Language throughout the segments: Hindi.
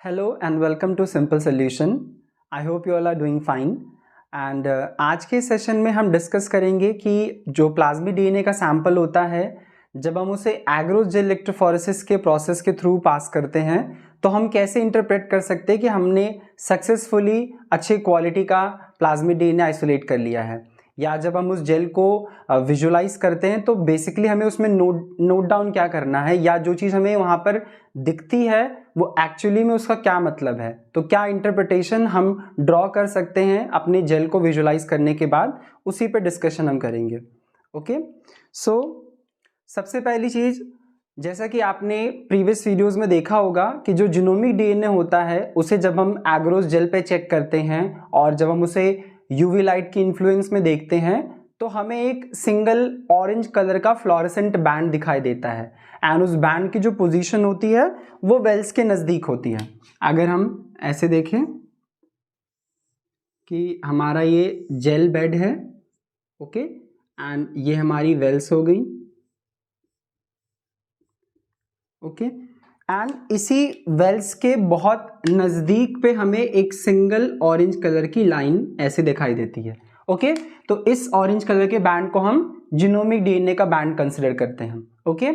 Hello and welcome to Simple Solution. I hope you all are doing fine. And आज के सेशन में हम डिस्कस करेंगे कि जो प्लाज्मिक डीएनए का सैंपल होता है, जब हम उसे एग्रोस जेल इलेक्ट्रोफोरेसिस के प्रोसेस के थ्रू पास करते हैं तो हम कैसे इंटरप्रेट कर सकते हैं कि हमने सक्सेसफुली अच्छी क्वालिटी का प्लाज्मिक डीएनए आइसोलेट कर लिया है। या जब हम उस जेल को विजुलाइज करते हैं तो बेसिकली हमें उसमें नोट डाउन क्या करना है, या जो चीज़ हमें वहाँ पर दिखती है वो एक्चुअली में उसका क्या मतलब है, तो क्या इंटरप्रिटेशन हम ड्रॉ कर सकते हैं अपने जेल को विजुलाइज करने के बाद, उसी पे डिस्कशन हम करेंगे। ओके, सो सबसे पहली चीज़, जैसा कि आपने प्रीवियस वीडियोस में देखा होगा कि जो जीनोमिक डीएनए होता है उसे जब हम एग्रोस जेल पे चेक करते हैं और जब हम उसे यूवी लाइट की इन्फ्लुएंस में देखते हैं तो हमें एक सिंगल ऑरेंज कलर का फ्लोरेसेंट बैंड दिखाई देता है एंड उस बैंड की जो पोजीशन होती है वो वेल्स के नज़दीक होती है। अगर हम ऐसे देखें कि हमारा ये जेल बेड है, ओके, एंड ये हमारी वेल्स हो गई, ओके, एंड इसी वेल्स के बहुत नज़दीक पे हमें एक सिंगल ऑरेंज कलर की लाइन ऐसे दिखाई देती है। ओके, तो इस ऑरेंज कलर के बैंड को हम जीनोमिक डीएनए का बैंड कंसिडर करते हैं। ओके,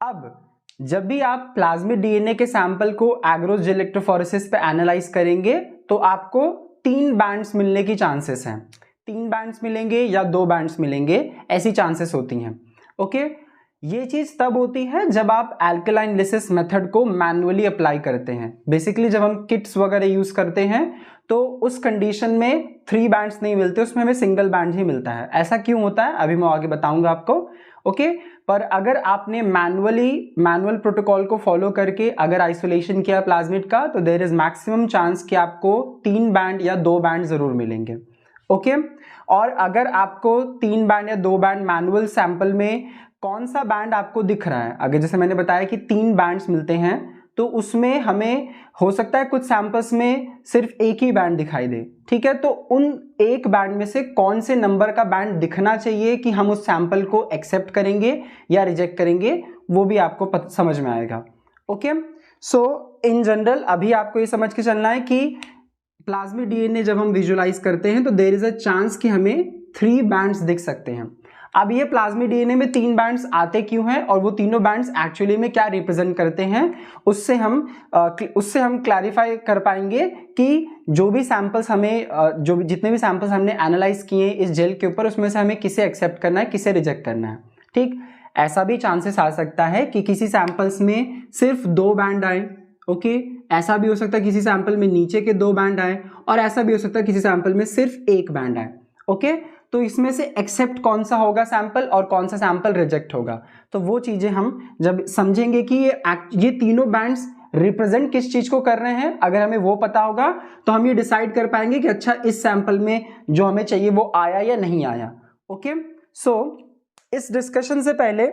अब जब भी आप प्लाज्मिक डीएनए के सैंपल को एग्रोस जेल इलेक्ट्रोफोरेसिस पे एनालाइज करेंगे तो आपको 3 बैंड्स मिलने की चांसेस हैं। 3 बैंड्स मिलेंगे या 2 बैंड्स मिलेंगे, ऐसी चांसेस होती हैं। ओके, ये चीज़ तब होती है जब आप एल्कलाइन लिसिस मेथड को मैन्युअली अप्लाई करते हैं। बेसिकली जब हम किट्स वगैरह यूज़ करते हैं तो उस कंडीशन में 3 बैंड्स नहीं मिलते, उसमें हमें सिंगल बैंड ही मिलता है। ऐसा क्यों होता है अभी मैं आगे बताऊंगा आपको। ओके, पर अगर आपने मैनुअल प्रोटोकॉल को फॉलो करके अगर आइसोलेशन किया प्लाज्मिड का तो देयर इज मैक्सिमम चांस कि आपको 3 बैंड या 2 बैंड जरूर मिलेंगे। ओके, और अगर आपको 3 बैंड या 2 बैंड मैनुअल सैंपल में कौन सा बैंड आपको दिख रहा है, अगर जैसे मैंने बताया कि 3 बैंड्स मिलते हैं तो उसमें हमें हो सकता है कुछ सैंपल्स में सिर्फ एक ही बैंड दिखाई दे, ठीक है, तो उन एक बैंड में से कौन से नंबर का बैंड दिखना चाहिए कि हम उस सैंपल को एक्सेप्ट करेंगे या रिजेक्ट करेंगे, वो भी आपको समझ में आएगा। ओके, सो इन जनरल अभी आपको ये समझ के चलना है कि प्लाज्मिक डीएनए जब हम विजुलाइज करते हैं तो देयर इज अ चांस कि हमें 3 बैंड्स दिख सकते हैं। अब ये प्लाज्मिक डीएनए में 3 बैंड्स आते क्यों हैं और वो तीनों बैंड्स एक्चुअली में क्या रिप्रेजेंट करते हैं, उससे हम क्लैरिफाई कर पाएंगे कि जो भी सैंपल्स हमें जितने भी सैंपल्स हमने एनालाइज किए इस जेल के ऊपर, उसमें से हमें किसे एक्सेप्ट करना है, किसे रिजेक्ट करना है। ठीक, ऐसा भी चांसेस आ सकता है कि किसी सैंपल्स में सिर्फ 2 बैंड आए। ओके, ऐसा भी हो सकता है किसी सैंपल में नीचे के 2 बैंड आए, और ऐसा भी हो सकता है किसी सैंपल में सिर्फ 1 बैंड आए। ओके, तो इसमें से एक्सेप्ट कौन सा होगा सैंपल और कौन सा सैंपल रिजेक्ट होगा, तो वो चीजें हम जब समझेंगे कि ये तीनों बैंड्स रिप्रेजेंट किस चीज को कर रहे हैं, अगर हमें वो पता होगा तो हम ये डिसाइड कर पाएंगे कि अच्छा इस सैंपल में जो हमें चाहिए वो आया या नहीं आया। ओके, सो इस डिस्कशन से पहले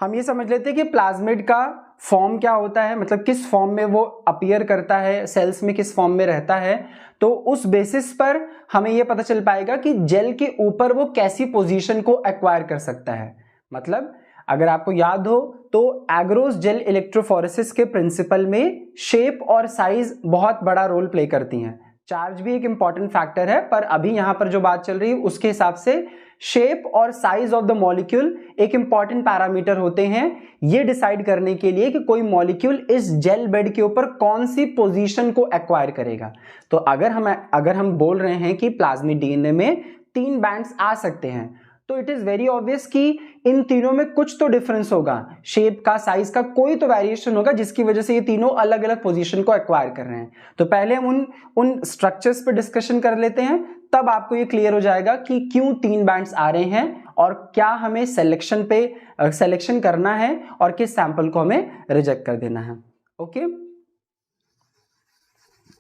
हम ये समझ लेते हैं कि प्लाज्मिड का फॉर्म क्या होता है, मतलब किस फॉर्म में वो अपीयर करता है, सेल्स में किस फॉर्म में रहता है, तो उस बेसिस पर हमें ये पता चल पाएगा कि जेल के ऊपर वो कैसी पोजीशन को एक्वायर कर सकता है। मतलब अगर आपको याद हो तो एग्रोस जेल इलेक्ट्रोफोरेसिस के प्रिंसिपल में शेप और साइज बहुत बड़ा रोल प्ले करती हैं। चार्ज भी एक इंपॉर्टेंट फैक्टर है, पर अभी यहां पर जो बात चल रही है उसके हिसाब से शेप और साइज ऑफ द मॉलिक्यूल एक इंपॉर्टेंट पैरामीटर होते हैं ये डिसाइड करने के लिए कि कोई मॉलिक्यूल इस जेल बेड के ऊपर कौन सी पोजीशन को एक्वायर करेगा। तो अगर हम बोल रहे हैं कि प्लाज्मिक डीएनए में 3 बैंड्स आ सकते हैं तो इट इज वेरी ऑब्वियस कि इन तीनों में कुछ तो डिफरेंस होगा, शेप का, साइज का कोई तो वेरिएशन होगा जिसकी वजह से ये तीनों अलग अलग पोजीशन को एक्वायर कर रहे हैं। तो पहले हम उन स्ट्रक्चर्स पे डिस्कशन कर लेते हैं, तब आपको ये क्लियर हो जाएगा कि क्यों 3 बैंड्स आ रहे हैं और क्या हमें सिलेक्शन करना है और किस सैंपल को हमें रिजेक्ट कर देना है। ओके,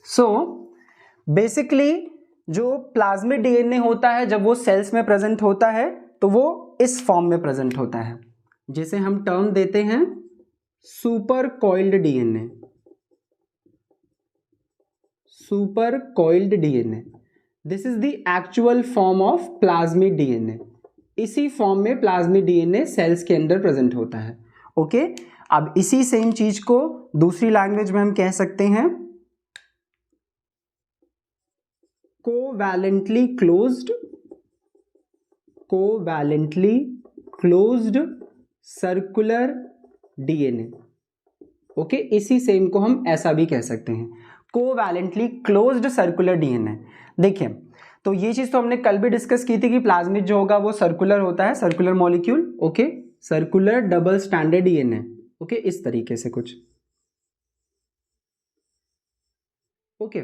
सो बेसिकली जो प्लाज्मिक डीएनए होता है जब वो सेल्स में प्रेजेंट होता है तो वो इस फॉर्म में प्रेजेंट होता है, जिसे हम टर्म देते हैं super coiled DNA. Super coiled DNA, this is the actual form of plasmic DNA. इसी फॉर्म में प्लाज्मिक डीएनए सेल्स के अंदर प्रेजेंट होता है। ओके, अब इसी सेम चीज को दूसरी लैंग्वेज में हम कह सकते हैं covalently closed circular DNA. Okay, इसी सेम को हम ऐसा भी कह सकते हैं, कोवैलेंटली क्लोज्ड सर्कुलर डीएनए। देखिए, तो ये चीज तो हमने कल भी डिस्कस की थी कि प्लाज्मिड जो होगा वो सर्कुलर होता है, circular molecule. Okay, circular double standard DNA. Okay, इस तरीके से कुछ। ओके,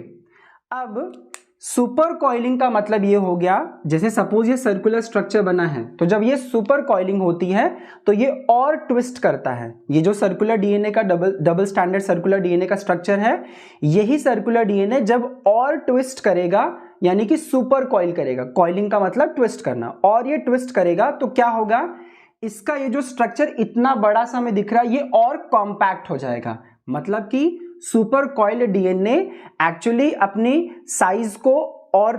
अब सुपर कॉइलिंग का मतलब ये हो गया, जैसे सपोज ये सर्कुलर स्ट्रक्चर बना है, तो जब ये सुपर कॉइलिंग होती है तो ये और ट्विस्ट करता है। ये जो सर्कुलर डीएनए का डबल स्टैंडर्ड सर्कुलर डीएनए का स्ट्रक्चर है, यही सर्कुलर डीएनए जब और ट्विस्ट करेगा, यानी कि सुपर कॉइल करेगा, कॉइलिंग का मतलब ट्विस्ट करना, और ये ट्विस्ट करेगा तो क्या होगा, इसका ये जो स्ट्रक्चर इतना बड़ा सा हमें दिख रहा है, ये और कॉम्पैक्ट हो जाएगा। मतलब कि सुपर कॉइल्ड डीएनए एक्चुअली अपनी साइज को और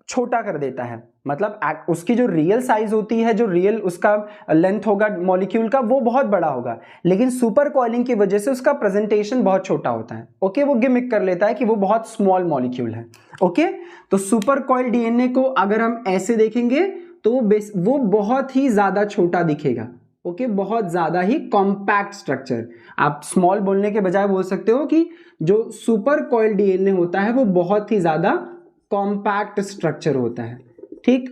छोटा कर देता है। मतलब उसकी जो रियल साइज होती है, जो रियल उसका लेंथ होगा मॉलिक्यूल का, वो बहुत बड़ा होगा, लेकिन सुपर कॉइलिंग की वजह से उसका प्रेजेंटेशन बहुत छोटा होता है। ओके, वो गिमिक कर लेता है कि वो बहुत स्मॉल मॉलिक्यूल है। ओके, तो सुपर कॉइल्ड डीएनए को अगर हम ऐसे देखेंगे तो वो बहुत ही ज्यादा छोटा दिखेगा। ओके, बहुत ज्यादा ही कॉम्पैक्ट स्ट्रक्चर। आप स्मॉल बोलने के बजाय बोल सकते हो कि जो सुपर कॉइल्ड डीएनए होता है वो बहुत ही ज्यादा कॉम्पैक्ट स्ट्रक्चर होता है। ठीक,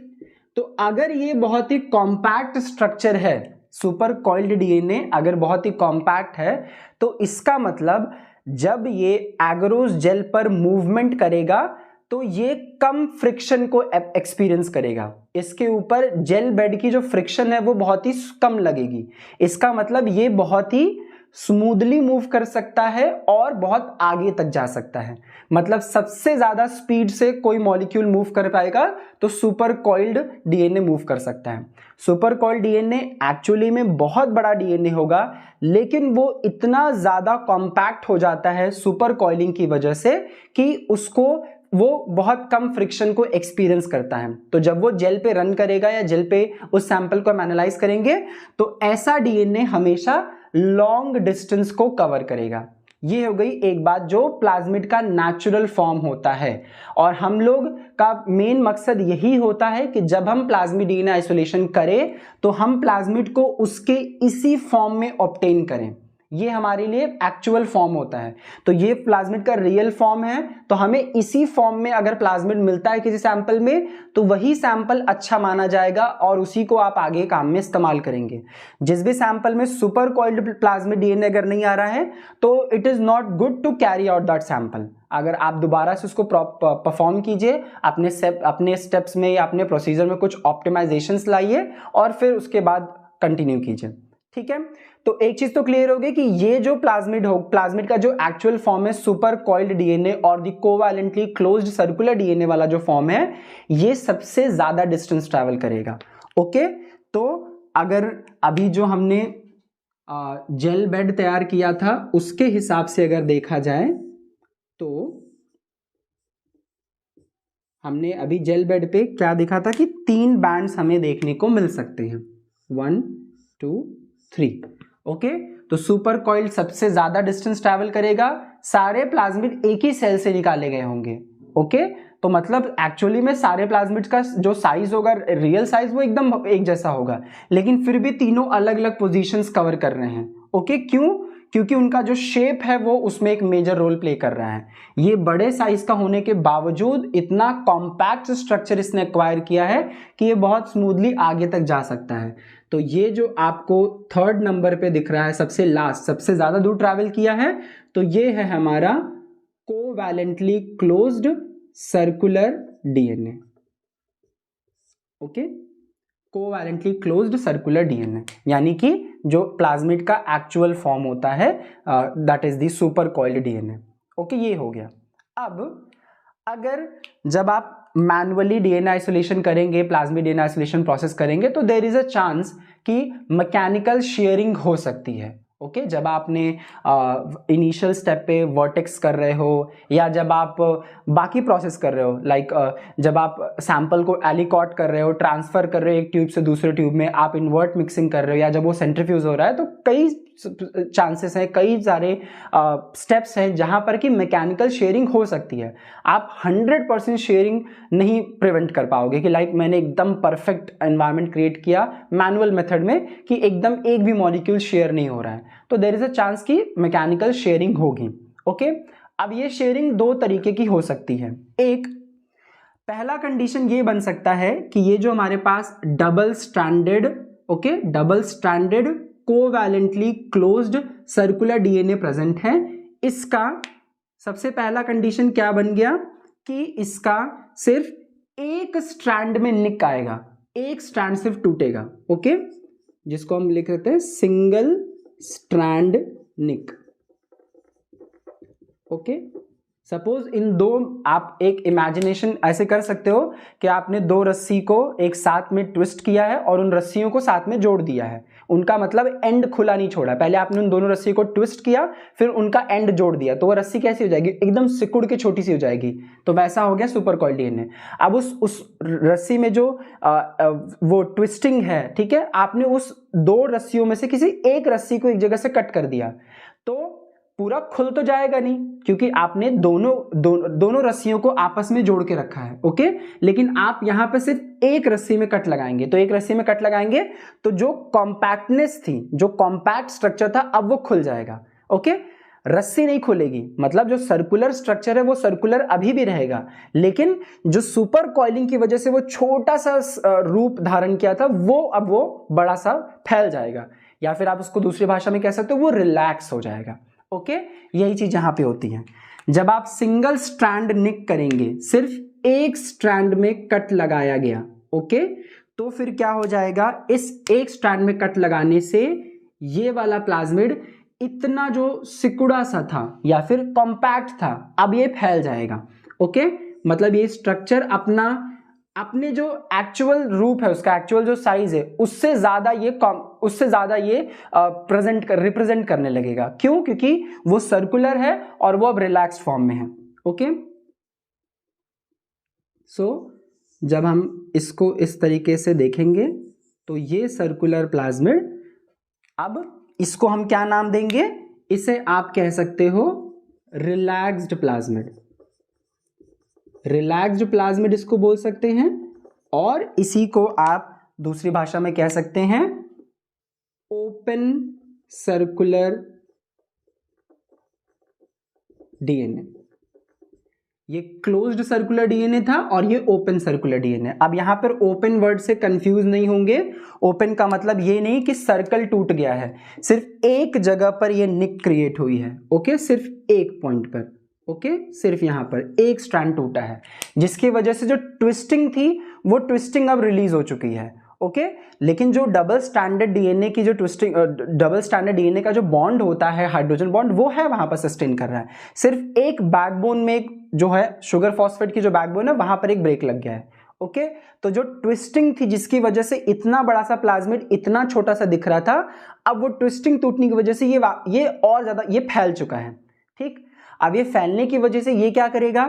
तो अगर ये बहुत ही कॉम्पैक्ट स्ट्रक्चर है, सुपर कॉइल्ड डीएनए अगर बहुत ही कॉम्पैक्ट है, तो इसका मतलब जब ये एगरोस जेल पर मूवमेंट करेगा तो ये कम फ्रिक्शन को एक्सपीरियंस करेगा। इसके ऊपर जेल बेड की जो फ्रिक्शन है वो बहुत ही कम लगेगी। इसका मतलब ये बहुत ही स्मूथली मूव कर सकता है और बहुत आगे तक जा सकता है। मतलब सबसे ज्यादा स्पीड से कोई मॉलिक्यूल मूव कर पाएगा तो सुपर कॉइल्ड डीएनए मूव कर सकता है। सुपर कॉइल्ड डीएनए एक्चुअली में बहुत बड़ा डीएनए होगा, लेकिन वो इतना ज्यादा कॉम्पैक्ट हो जाता है सुपर कॉइलिंग की वजह से कि उसको वो बहुत कम फ्रिक्शन को एक्सपीरियंस करता है। तो जब वो जेल पे रन करेगा या जेल पे उस सैंपल को हम एनालाइज करेंगे तो ऐसा डीएनए हमेशा लॉन्ग डिस्टेंस को कवर करेगा। ये हो गई एक बात जो प्लाज्मिड का नेचुरल फॉर्म होता है। और हम लोग का मेन मकसद यही होता है कि जब हम प्लाज्मिड डीएनए आइसोलेशन करें तो हम प्लाज्मिड को उसके इसी फॉर्म में ऑब्टेन करें। ये हमारे लिए एक्चुअल फॉर्म होता है। तो ये प्लाज्मिड का रियल फॉर्म है, तो हमें इसी फॉर्म में अगर प्लाज्मिड मिलता है किसी सैंपल में तो वही सैंपल अच्छा माना जाएगा और उसी को आप आगे काम में इस्तेमाल करेंगे। जिस भी सैंपल में सुपर कॉइल्ड प्लाज्मिड डीएनए अगर नहीं आ रहा है तो it is not good to carry out that sample. अगर आप दोबारा से उसको परफॉर्म कीजिए, अपने स्टेप्स में या अपने प्रोसीजर में कुछ ऑप्टिमाइजेशंस लाइए और फिर उसके बाद कंटिन्यू कीजिए। ठीक है, तो एक चीज तो क्लियर होगी कि ये जो प्लाज्मिड का जो एक्चुअल फॉर्म है सुपर कॉइल्ड डीएनए और the covalently closed circular DNA वाला जो फॉर्म है, ये सबसे ज्यादा डिस्टेंस ट्रैवल करेगा। ओके, तो अगर अभी जो हमने जेल बेड तैयार किया था उसके हिसाब से अगर देखा जाए तो हमने अभी जेल बेड पे क्या देखा था कि 3 बैंड्स हमें देखने को मिल सकते हैं, 1 2 3। ओके, तो सुपर कॉइल सबसे ज्यादा डिस्टेंस ट्रैवल करेगा, सारे प्लाज्मिड एक ही सेल से निकाले गए होंगे। ओके, तो मतलब एक्चुअली में सारे प्लाज्मिड का जो साइज होगा, रियल साइज, वो एकदम एक जैसा होगा, लेकिन फिर भी तीनों अलग अलग पोजीशंस कवर कर रहे हैं। ओके, क्यों? क्योंकि उनका जो शेप है वो उसमें एक मेजर रोल प्ले कर रहा है। ये बड़े साइज का होने के बावजूद इतना कॉम्पैक्ट स्ट्रक्चर इसने एक्वायर किया है कि ये बहुत स्मूथली आगे तक जा सकता है। तो ये जो आपको 3rd नंबर पे दिख रहा है, सबसे लास्ट, सबसे ज्यादा दूर ट्रैवल किया है, तो ये है हमारा covalently closed circular DNA. Okay, covalently closed circular DNA, यानी कि जो प्लाज्मिड का एक्चुअल फॉर्म होता है, that is the super coiled DNA. Okay, ये हो गया। अब अगर जब आप मैनुअली डीएनए आइसोलेशन करेंगे, प्लाज्मिड डीएनए आइसोलेशन प्रोसेस करेंगे, तो देयर इज अ चांस कि मैकेनिकल शेयरिंग हो सकती है। ओके, जब आपने इनिशियल स्टेप पे वर्टेक्स कर रहे हो या जब आप बाकी प्रोसेस कर रहे हो, लाइक जब आप सैंपल को एलिकॉट कर रहे हो, ट्रांसफर कर रहे हो एक ट्यूब से दूसरे ट्यूब में, आप इन्वर्ट मिक्सिंग कर रहे हो, या जब वो सेंट्रीफ्यूज हो रहा है, तो कई चांसेस हैं, कई सारे स्टेप्स हैं जहां पर कि मैकेनिकल शेयरिंग हो सकती है। आप 100% शेयरिंग नहीं प्रिवेंट कर पाओगे कि लाइक मैंने एकदम परफेक्ट एनवायरनमेंट क्रिएट किया मैनुअल मेथड में कि एकदम एक भी मॉलिक्यूल शेयर नहीं हो रहा है, तो देयर इज अ चांस कि मैकेनिकल शेयरिंग होगी। ओके, अब ये शेयरिंग दो तरीके की हो सकती है। एक, पहला कंडीशन ये बन सकता है कि ये जो हमारे पास double stranded, okay, double stranded covalently closed circular DNA present है, इसका सबसे पहला कंडीशन क्या बन गया कि इसका सिर्फ एक स्ट्रैंड में निक आएगा, एक स्ट्रैंड सिर्फ टूटेगा। ओके, जिसको हम लिख सकते हैं single strand nick. Okay, suppose इन दो, आप एक इमेजिनेशन ऐसे कर सकते हो कि आपने दो रस्सी को एक साथ में ट्विस्ट किया है और उन रस्सियों को साथ में जोड़ दिया है, उनका मतलब एंड खुला नहीं छोड़ा, पहले आपने उन दोनों रस्सी को ट्विस्ट किया फिर उनका एंड जोड़ दिया, तो वो रस्सी कैसी हो जाएगी, एकदम सिकुड़ के छोटी सी हो जाएगी, तो वैसा हो गया सुपर कॉइल्ड डीएनए। अब उस रस्सी में जो वो ट्विस्टिंग है, ठीक है, आपने उस दो रस्सियों में से किसी एक रस्सी को एक जगह से कट कर दिया, तो पूरा खुल तो जाएगा नहीं क्योंकि आपने दोनों रस्सियों को आपस में जोड़ के रखा है। ओके, लेकिन आप यहां पे सिर्फ एक रस्सी में कट लगाएंगे, तो एक रस्सी में कट लगाएंगे तो जो कॉम्पैक्टनेस थी, जो कॉम्पैक्ट स्ट्रक्चर था, अब वो खुल जाएगा। ओके, रस्सी नहीं खुलेगी, मतलब जो सर्कुलर स्ट्रक्चर है वो सर्कुलर अभी भी रहेगा, लेकिन जो सुपर कॉइलिंग की वजह से वो छोटा सा रूप धारण किया था वो अब वो बड़ा सा फैल जाएगा, या फिर आप उसको दूसरी भाषा में कह सकते हो वो रिलैक्स हो जाएगा। ओके, यही चीज यहां पे होती है। जब आप सिंगल स्ट्रैंड निक करेंगे, सिर्फ एक स्ट्रैंड में कट लगाया गया, ओके, तो फिर क्या हो जाएगा, इस एक स्ट्रैंड में कट लगाने से ये वाला प्लाज्मिड इतना जो सिकुड़ा सा था या फिर कॉम्पैक्ट था, अब ये फैल जाएगा। ओके, मतलब ये स्ट्रक्चर अपने जो एक्चुअल रूप है, उसका एक्चुअल जो साइज है उससे ज्यादा ये रिप्रेजेंट करने लगेगा। क्यों? क्योंकि वो सर्कुलर है और वो अब रिलैक्स फॉर्म में है। ओके, सो जब हम इसको इस तरीके से देखेंगे तो ये सर्कुलर प्लाज्मिड, अब इसको हम क्या नाम देंगे, इसे आप कह सकते हो रिलैक्स्ड प्लाज्मिड। रिलैक्स्ड प्लाज्मिड इसको बोल सकते हैं, और इसी को आप दूसरी भाषा में कह सकते हैं ओपन सर्कुलर डीएनए। ये क्लोज्ड सर्कुलर डीएनए था और ये ओपन सर्कुलर डीएनए। अब यहां पर ओपन वर्ड से कंफ्यूज नहीं होंगे, ओपन का मतलब ये नहीं कि सर्कल टूट गया है, सिर्फ एक जगह पर ये निक क्रिएट हुई है। ओके, सिर्फ एक पॉइंट पर, ओके, सिर्फ यहां पर एक स्ट्रैंड टूटा है, जिसकी वजह से जो ट्विस्टिंग थी वो ट्विस्टिंग अब रिलीज हो चुकी है। ओके, लेकिन जो डबल स्टैंडर्ड डीएनए की जो ट्विस्टिंग, डबल स्टैंडर्ड डीएनए का जो बॉन्ड होता है, हाइड्रोजन बॉन्ड, वो है वहां पर सस्टेन कर रहा है। सिर्फ एक बैकबोन में जो है शुगर फॉस्फेट की जो बैकबोन है वहां पर एक ब्रेक लग गया है। ओके, तो जो ट्विस्टिंग थी जिसकी वजह से इतना बड़ा सा प्लाज्मिड इतना छोटा सा दिख रहा था, अब वो ट्विस्टिंग टूटने की वजह से ये और ज्यादा ये फैल चुका है। ठीक, अब ये फैलने की वजह से ये क्या करेगा,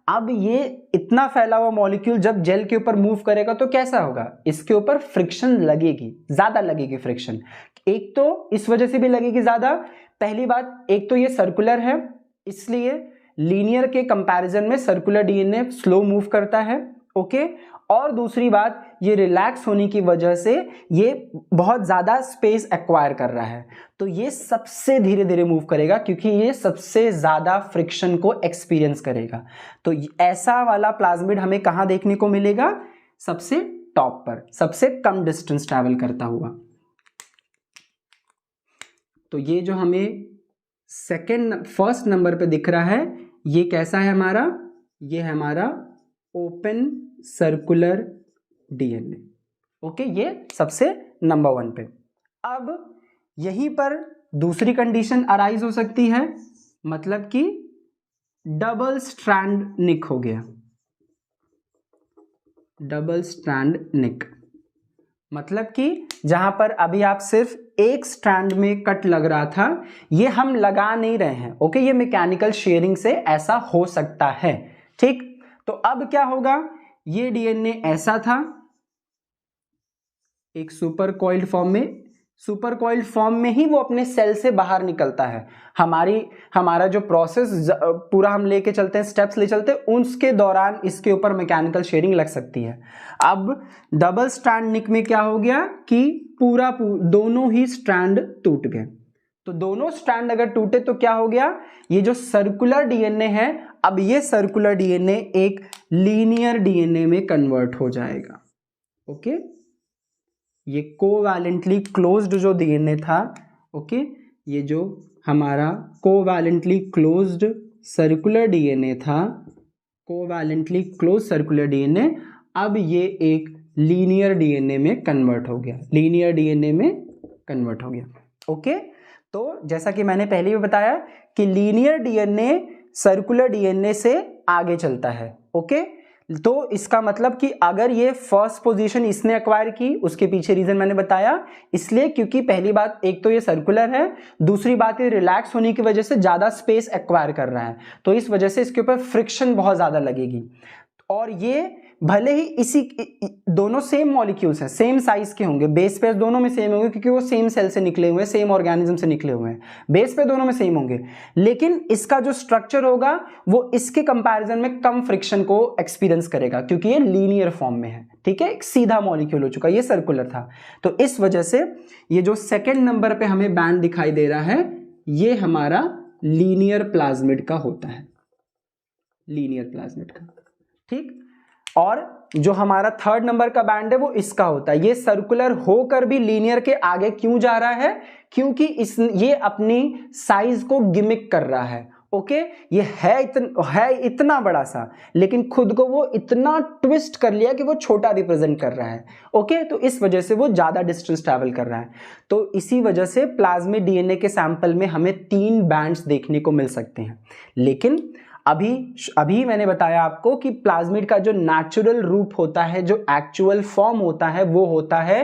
अब ये इतना फैला हुआ मॉलिक्यूल जब जेल के ऊपर मूव करेगा तो कैसा होगा, इसके ऊपर फ्रिक्शन लगेगी, ज्यादा लगेगी फ्रिक्शन। एक तो इस वजह से भी लगेगी ज्यादा, पहली बात, एक तो ये सर्कुलर है इसलिए लीनियर के कंपैरिजन में सर्कुलर डीएनए स्लो मूव करता है। ओके, और दूसरी बात, ये रिलैक्स होने की वजह से ये बहुत ज्यादा स्पेस एक्वायर कर रहा है, तो ये सबसे धीरे धीरे मूव करेगा क्योंकि ये सबसे ज्यादा फ्रिक्शन को एक्सपीरियंस करेगा। तो ऐसा वाला प्लाज्मिड हमें कहां देखने को मिलेगा, सबसे टॉप पर, सबसे कम डिस्टेंस ट्रैवल करता हुआ। तो ये जो हमें फर्स्ट नंबर पे दिख रहा है, ये कैसा है हमारा, ये है हमारा ओपन सर्कुलर डीएनए। ओके, ये सबसे नंबर 1 पे। अब यहीं पर दूसरी कंडीशन अराइज हो सकती है, मतलब कि डबल स्ट्रैंड निक हो गया। डबल स्ट्रैंड निक मतलब कि जहां पर अभी आप सिर्फ एक स्ट्रैंड में कट लग रहा था, ये हम लगा नहीं रहे हैं। ओके, ये मैकेनिकल शेयरिंग से ऐसा हो सकता है। ठीक, तो अब क्या होगा, ये डीएनए ऐसा था एक सुपर कॉइल्ड फॉर्म में, सुपर कॉइल्ड फॉर्म में ही वो अपने सेल से बाहर निकलता है। हमारा जो प्रोसेस पूरा हम लेके चलते हैं, स्टेप्स ले चलते हैं, उसके दौरान इसके ऊपर मैकेनिकल शेयरिंग लग सकती है। अब डबल स्ट्रैंड निक में क्या हो गया कि दोनों ही स्ट्रैंड टूट गए। तो दोनों स्ट्रैंड अगर टूटे तो क्या हो गया, ये जो सर्कुलर डीएनए है, अब ये सर्कुलर डीएनए एक लीनियर डीएनए में कन्वर्ट हो जाएगा। ओके, ये कोवैलेंटली क्लोज्ड जो डीएनए था, ओके, ये जो हमारा कोवैलेंटली क्लोज्ड सर्कुलर डीएनए था, कोवैलेंटली क्लोज सर्कुलर डीएनए, अब ये एक लीनियर डीएनए में कन्वर्ट हो गया, लीनियर डीएनए में कन्वर्ट हो गया। ओके, तो जैसा कि मैंने पहले भी बताया कि लीनियर डीएनए सर्कुलर डीएनए से आगे चलता है। ओके, तो इसका मतलब कि अगर ये फर्स्ट पोजीशन इसने एक्वायर की, उसके पीछे रीजन मैंने बताया, इसलिए क्योंकि पहली बात एक तो ये सर्कुलर है, दूसरी बात ये रिलैक्स होने की वजह से ज्यादा स्पेस एक्वायर कर रहा है, तो इस वजह से इसके ऊपर फ्रिक्शन बहुत ज्यादा लगेगी। और ये भले ही इसी दोनों सेम मॉलिक्यूल्स हैं, सेम साइज के होंगे, बेस पेयर दोनों में सेम होंगे क्योंकि वो सेम सेल से निकले हुए हैं, सेम ऑर्गेनिज्म से निकले हुए हैं, बेस पेयर दोनों में सेम होंगे, लेकिन इसका जो स्ट्रक्चर होगा वो इसके कंपैरिजन में कम फ्रिक्शन को एक्सपीरियंस करेगा क्योंकि ये लीनियर फॉर्म में है। ठीक है, एक सीधा मॉलिक्यूल हो चुका, ये सर्कुलर था, तो इस वजह से ये जो सेकेंड नंबर पे हमें बैंड दिखाई दे रहा है, ये हमारा लीनियर प्लाज्मिड का होता है, लीनियर प्लाज्मिड का। ठीक, और जो हमारा थर्ड नंबर का बैंड है वो इसका होता है। ये सर्कुलर होकर भी लीनियर के आगे क्यों जा रहा है, क्योंकि ये अपनी साइज को गिमिक कर रहा है। ओके, ये है इतना बड़ा सा, लेकिन खुद को वो इतना ट्विस्ट कर लिया कि वो छोटा रिप्रेजेंट कर रहा है। ओके, तो इस वजह से वो ज्यादा डिस्टेंस ट्रैवल कर रहा है। तो इसी वजह से प्लाज्मिड डीएनए के सैंपल में हमें 3 बैंड्स देखने को मिल सकते हैं। लेकिन अभी मैंने बताया आपको कि प्लाज्मिड का जो नेचुरल रूप होता है, जो एक्चुअल फॉर्म होता है, वो होता है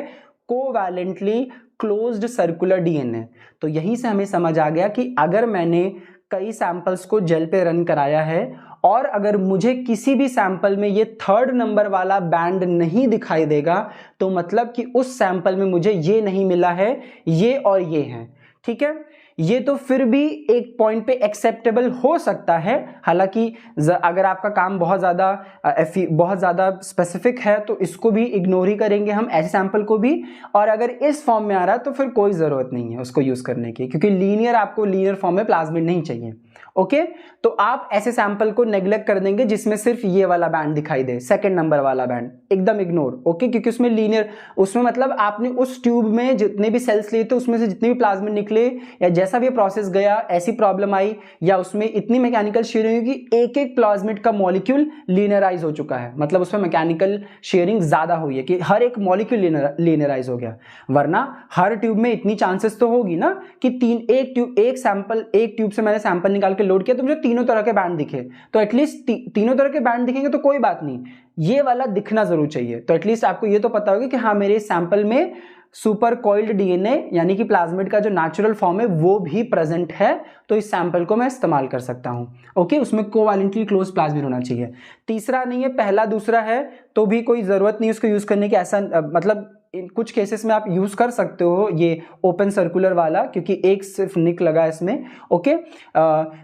कोवैलेंटली क्लोज्ड सर्कुलर डीएनए। तो यहीं से हमें समझ आ गया कि अगर मैंने कई सैंपल्स को जेल पे रन कराया है और अगर मुझे किसी भी सैंपल में ये थर्ड नंबर वाला बैंड नहीं दिखाई देगा, तो मतलब कि उस सैंपल में मुझे ये नहीं मिला है, ये और ये है। ठीक है, ये तो फिर भी एक पॉइंट पे एक्सेप्टेबल हो सकता है, हालांकि अगर आपका काम बहुत ज़्यादा स्पेसिफिक है तो इसको भी इग्नोर ही करेंगे हम, ऐसे सैंपल को भी। और अगर इस फॉर्म में आ रहा है तो फिर कोई ज़रूरत नहीं है उसको यूज़ करने की, क्योंकि आपको लीनियर फॉर्म में प्लाज्मिड नहीं चाहिए। ओके, तो आप ऐसे सैंपल को नेग्लेक्ट कर देंगे जिसमें सिर्फ ये वाला बैंड दिखाई दे, सेकंड नंबर वाला बैंड एकदम इग्नोर। ओके, क्योंकि उसमें लीनियर, उसमें मतलब आपने उस ट्यूब में जितने भी सेल्स लिए थे उसमें से जितने भी प्लाज्मिड निकले या जैसा भी प्रोसेस गया, ऐसी प्रॉब्लम आई या उसमें इतनी मैकेनिकल शेयरिंग हुई कि एक एक प्लाज्मिड का मॉलिक्यूल लीनियराइज हो चुका है, मतलब उसमें मैकेनिकल शेयरिंग ज्यादा हुई है कि हर एक मॉलिक्यूल लीनियराइज हो गया। वरना हर ट्यूब में इतनी चांसेस तो होगी ना कि एक ट्यूब से मैंने सैंपल निकाल के लोड किया तो मुझे तीनों तरह के बैंड दिखे, तो एटलीस्ट तीनों तरह के बैंड दिखेंगे तो कोई बात नहीं, ये वाला दिखना जरूर चाहिए। तो एटलीस्ट आपको ये तो पता होगा कि हाँ, मेरे सैंपल में सुपर कॉइल्ड डीएनए यानी कि प्लाज्मिड का जो नेचुरल फॉर्म है वो भी प्रेजेंट है, तो इस सैंपल को मैं इस्तेमाल कर सकता हूं। ओके, उसमें कोवैलेंटली क्लोज प्लाज्मिड होना चाहिए। तीसरा नहीं है, पहला दूसरा है तो भी कोई जरूरत नहीं उसको यूज करने की, ऐसा मतलब इन कुछ केसेस में आप यूज कर सकते हो ये ओपन सर्कुलर वाला, क्योंकि एक सिर्फ निक लगा इसमें। ओके,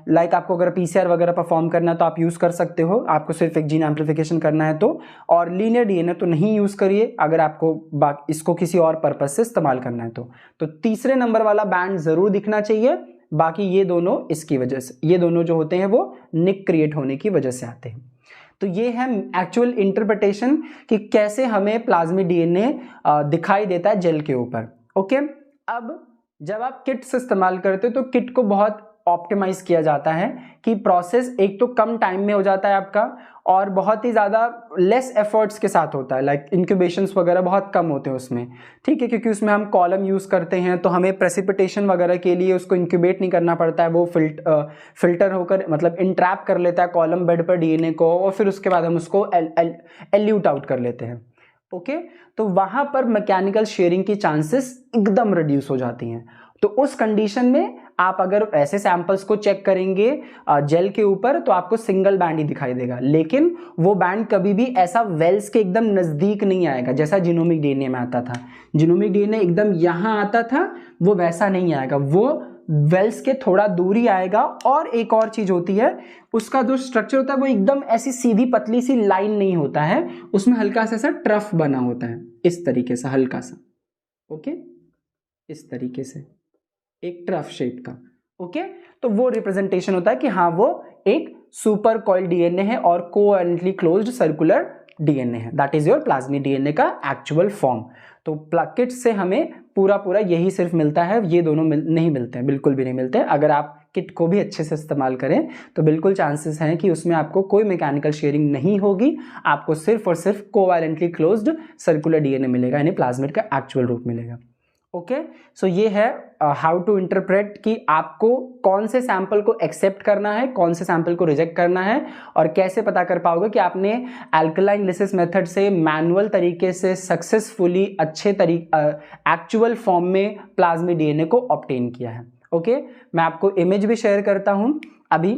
लाइक आपको अगर पीसीआर वगैरह परफॉर्म करना है तो आप यूज कर सकते हो, आपको सिर्फ एक जीन एम्प्लीफिकेशन करना है तो। और लीनियर डीएनए तो नहीं यूज करिए अगर आपको इसको किसी और पर्पज से इस्तेमाल करना है तो तीसरे नंबर वाला बैंड जरूर दिखना चाहिए। बाकी ये दोनों इसकी वजह से, ये दोनों जो होते हैं वो निक क्रिएट होने की वजह से आते हैं। तो ये है एक्चुअल इंटरप्रिटेशन कि कैसे हमें प्लाज्मिड डीएनए दिखाई देता है जेल के ऊपर। ओके, अब जब आप किट्स इस्तेमाल करते हो तो किट को बहुत ऑप्टिमाइज किया जाता है कि प्रोसेस एक तो कम टाइम में हो जाता है आपका और बहुत ही ज़्यादा लेस एफर्ट्स के साथ होता है, लाइक इंक्यूबेशंस वगैरह बहुत कम होते हैं उसमें। ठीक है, क्योंकि उसमें हम कॉलम यूज़ करते हैं तो हमें प्रेसिपिटेशन वगैरह के लिए उसको इंक्यूबेट नहीं करना पड़ता है, वो फिल्टर होकर मतलब इंट्रैप कर लेता है कॉलम बेड पर डीएनए को और फिर उसके बाद हम उसको एल्यूट आउट कर लेते हैं। ओके, तो वहाँ पर मैकेनिकल शेयरिंग की चांसेस एकदम रिड्यूस हो जाती हैं। तो उस कंडीशन में आप अगर ऐसे सैंपल्स को चेक करेंगे जेल के ऊपर तो आपको सिंगल बैंड ही दिखाई देगा, लेकिन वो बैंड कभी भी ऐसा वेल्स के एकदम नजदीक नहीं आएगा जैसा जीनोमिक डीएनए में आता था। जीनोमिक डीएनए एकदम यहां आता था, वो वैसा नहीं आएगा, वो वेल्स के थोड़ा दूरी आएगा। और एक और चीज होती है, उसका जो स्ट्रक्चर होता है वो एकदम ऐसी सीधी पतली सी लाइन नहीं होता है, उसमें हल्का सा ऐसा ट्रफ बना होता है, इस तरीके से हल्का सा, ओके, इस तरीके से एक ट्रफ शेप का, ओके। तो वो रिप्रेजेंटेशन होता है कि हाँ वो एक सुपर कॉइल्ड डीएनए है और कोवैलेंटली क्लोज्ड सर्कुलर डीएनए है, that is your plasmid DNA का एक्चुअल फॉर्म। तो किट से हमें पूरा यही सिर्फ मिलता है, ये दोनों नहीं मिलते हैं, बिल्कुल भी नहीं मिलते हैं। अगर आप किट को भी अच्छे से इस्तेमाल करें तो बिल्कुल चांसेस हैं कि उसमें आपको कोई मैकेनिकल शेयरिंग नहीं होगी, आपको सिर्फ और सिर्फ कोवैलेंटली क्लोज्ड सर्कुलर डीएनए मिलेगा, यानी प्लाज्मिड का एक्चुअल रूप मिलेगा। ओके, सो ये है हाउ टू इंटरप्रेट कि आपको कौन से सैंपल को एक्सेप्ट करना है, कौन से सैंपल को रिजेक्ट करना है, और कैसे पता कर पाओगे कि आपने अल्कलाइन लिसिस मेथड से मैनुअल तरीके से सक्सेसफुली अच्छे एक्चुअल फॉर्म में प्लाज्मिड डीएनए को ऑब्टेन किया है। ओके, मैं आपको इमेज भी शेयर करता हूं अभी।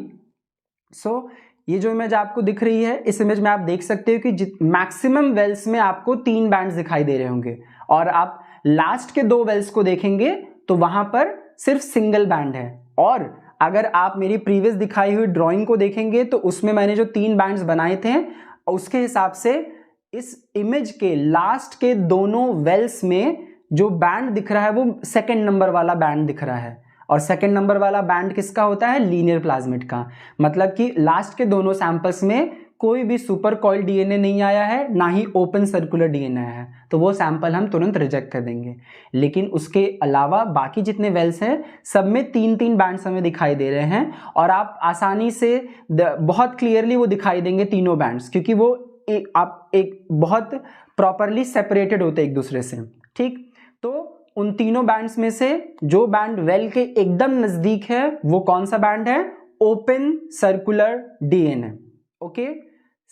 ये जो इमेज आपको दिख रही है, इस इमेज में आप देख सकते हो कि मैक्सिमम वेल्स में आपको 3 बैंड्स दिखाई दे रहे होंगे, और आप लास्ट के 2 वेल्स को देखेंगे तो वहां पर सिर्फ सिंगल बैंड है। और अगर आप मेरी प्रीवियस दिखाई हुई ड्राइंग को देखेंगे तो उसमें मैंने जो 3 बैंड्स बनाए थे उसके हिसाब से इस इमेज के लास्ट के दोनों वेल्स में जो बैंड दिख रहा है वो सेकंड नंबर वाला बैंड दिख रहा है, और सेकंड नंबर वाला बैंड किसका होता है? लीनियर प्लाज्मिड का। मतलब कि लास्ट के दोनों सैंपल्स में कोई भी सुपर कॉइल्ड डीएनए नहीं आया है, ना ही ओपन सर्कुलर डीएनए आया है, तो वो सैंपल हम तुरंत रिजेक्ट कर देंगे। लेकिन उसके अलावा बाकी जितने वेल्स हैं सब में 3-3 बैंड्स हमें दिखाई दे रहे हैं, और आप आसानी से बहुत क्लियरली वो दिखाई देंगे तीनों बैंड्स, क्योंकि वो एक बहुत प्रॉपरली सेपरेटेड होते एक दूसरे से। ठीक, तो उन तीनों बैंड्स में से जो बैंड वेल के एकदम नजदीक है वो कौन सा बैंड है? Open circular DNA. Okay,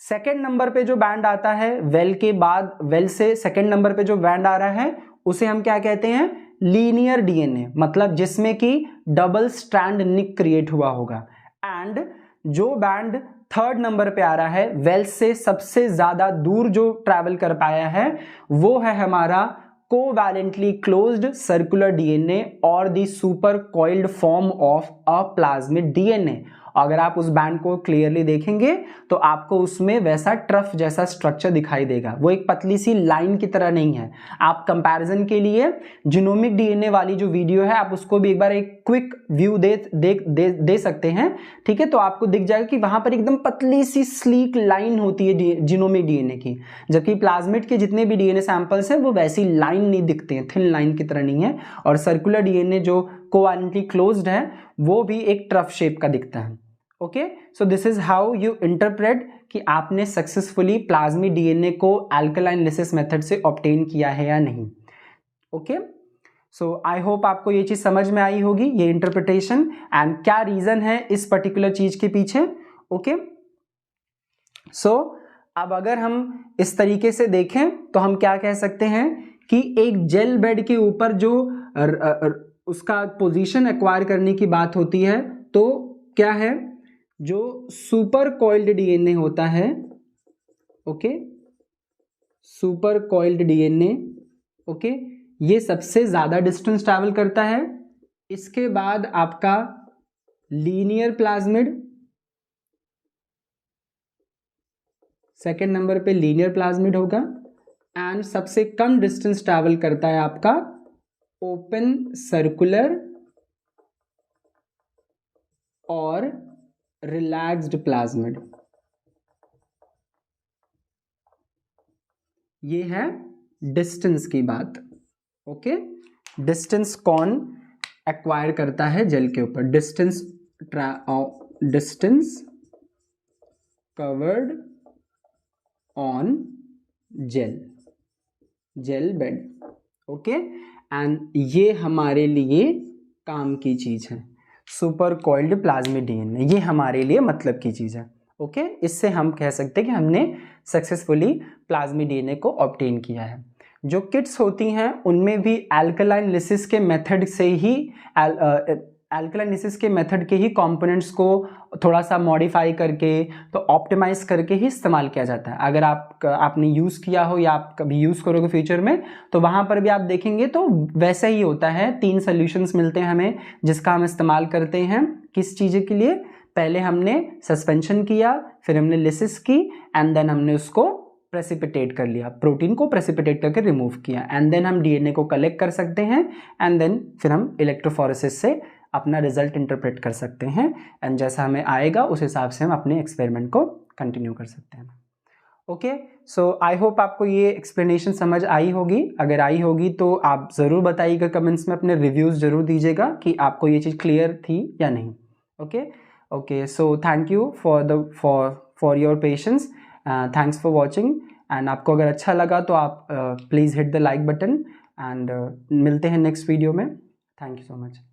second number पे जो बैंड आता है वेल के बाद, वेल से सेकेंड नंबर पे जो बैंड आ रहा है उसे हम क्या कहते हैं? लीनियर डीएनए, मतलब जिसमें कि डबल स्ट्रैंड निक क्रिएट हुआ होगा। एंड जो बैंड थर्ड नंबर पे आ रहा है, वेल से सबसे ज्यादा दूर जो ट्रैवल कर पाया है, वो है हमारा कोवैलेंटली क्लोज्ड सर्कुलर डीएनए और the super coiled form of a plasmid DNA. अगर आप उस बैंड को क्लियरली देखेंगे तो आपको उसमें वैसा ट्रफ जैसा स्ट्रक्चर दिखाई देगा, वो एक पतली सी लाइन की तरह नहीं है। आप कंपैरिजन के लिए जीनोमिक डीएनए वाली जो वीडियो है आप उसको भी एक बार एक क्विक व्यू दे सकते हैं, ठीक है? तो आपको दिख जाएगा कि वहां पर एकदम पतली सी स्लीक लाइन होती है जीनोमिक डीएनए की, जबकि प्लाज्मिड के जितने भी डीएनए सैंपल्स हैं वो वैसी लाइन नहीं दिखते हैं, थिन लाइन की तरह नहीं है। और सर्कुलर डीएनए जो कोवैलेंटली क्लोज्ड है वो भी एक ट्रफ शेप का दिखता है। Okay, so this is how you interpret कि आपने सक्सेसफुली प्लाज्मिड डीएनए को अल्कलाइन लिसिस मेथड से ऑब्टेन किया है या नहीं। ओके, सो आई होप आपको ये चीज समझ में आई होगी, ये इंटरप्रिटेशन एंड क्या रीजन है इस पर्टिकुलर चीज के पीछे। ओके, सो अब अगर हम इस तरीके से देखें तो हम क्या कह सकते हैं कि एक जेल बेड के ऊपर जो उसका पोजीशन एक्वायर करने की बात होती है, तो क्या है, जो सुपर कॉइल्ड डीएनए होता है, okay, super coiled DNA, okay, ये सबसे ज्यादा डिस्टेंस ट्रैवल करता है। इसके बाद आपका लीनियर प्लाज्मिड, सेकेंड नंबर पे लीनियर प्लाज्मिड होगा, एंड सबसे कम डिस्टेंस ट्रैवल करता है आपका ओपन सर्कुलर और रिलैक्स्ड प्लाज्मिड। ये है डिस्टेंस की बात। ओके, डिस्टेंस कौन एक्वायर करता है जेल के ऊपर? Distance covered on gel bed. Okay, and ये हमारे लिए काम की चीज है, सुपर कॉइल्ड प्लाज्मिड डीएनए, ये हमारे लिए मतलब की चीज है। ओके, इससे हम कह सकते हैं कि हमने सक्सेसफुली प्लाज्मिड डीएनए को ऑब्टेन किया है। जो किट्स होती हैं उनमें भी अल्कलाइन लिसिस के मेथड से ही अल्कलाइन लिसिस के मेथड के ही कंपोनेंट्स को थोड़ा सा मॉडिफाई करके तो ऑप्टिमाइज करके ही इस्तेमाल किया जाता है। अगर आपने यूज़ किया हो या आप कभी यूज़ करोगे फ्यूचर में तो वहाँ पर भी आप देखेंगे तो वैसे ही होता है। 3 सॉल्यूशंस मिलते हैं हमें जिसका हम इस्तेमाल करते हैं किस चीज़ के लिए, पहले हमने सस्पेंशन किया, फिर हमने लिसिस की एंड देन हमने उसको प्रेसिपिटेट कर लिया, प्रोटीन को प्रेसिपिटेट करके रिमूव किया एंड देन हम डीएनए को कलेक्ट कर सकते हैं एंड देन फिर हम इलेक्ट्रोफोरेसिस से अपना रिजल्ट इंटरप्रेट कर सकते हैं एंड जैसा हमें आएगा उस हिसाब से हम अपने एक्सपेरिमेंट को कंटिन्यू कर सकते हैं। ओके, सो आई होप आपको ये एक्सप्लेनेशन समझ आई होगी। अगर आई होगी तो आप ज़रूर बताइएगा कमेंट्स में, अपने रिव्यूज़ ज़रूर दीजिएगा कि आपको ये चीज़ क्लियर थी या नहीं। Okay, so thank you for your patience, thanks for watching and आपको अगर अच्छा लगा तो आप please hit the like button and मिलते हैं नेक्स्ट वीडियो में। Thank you so much.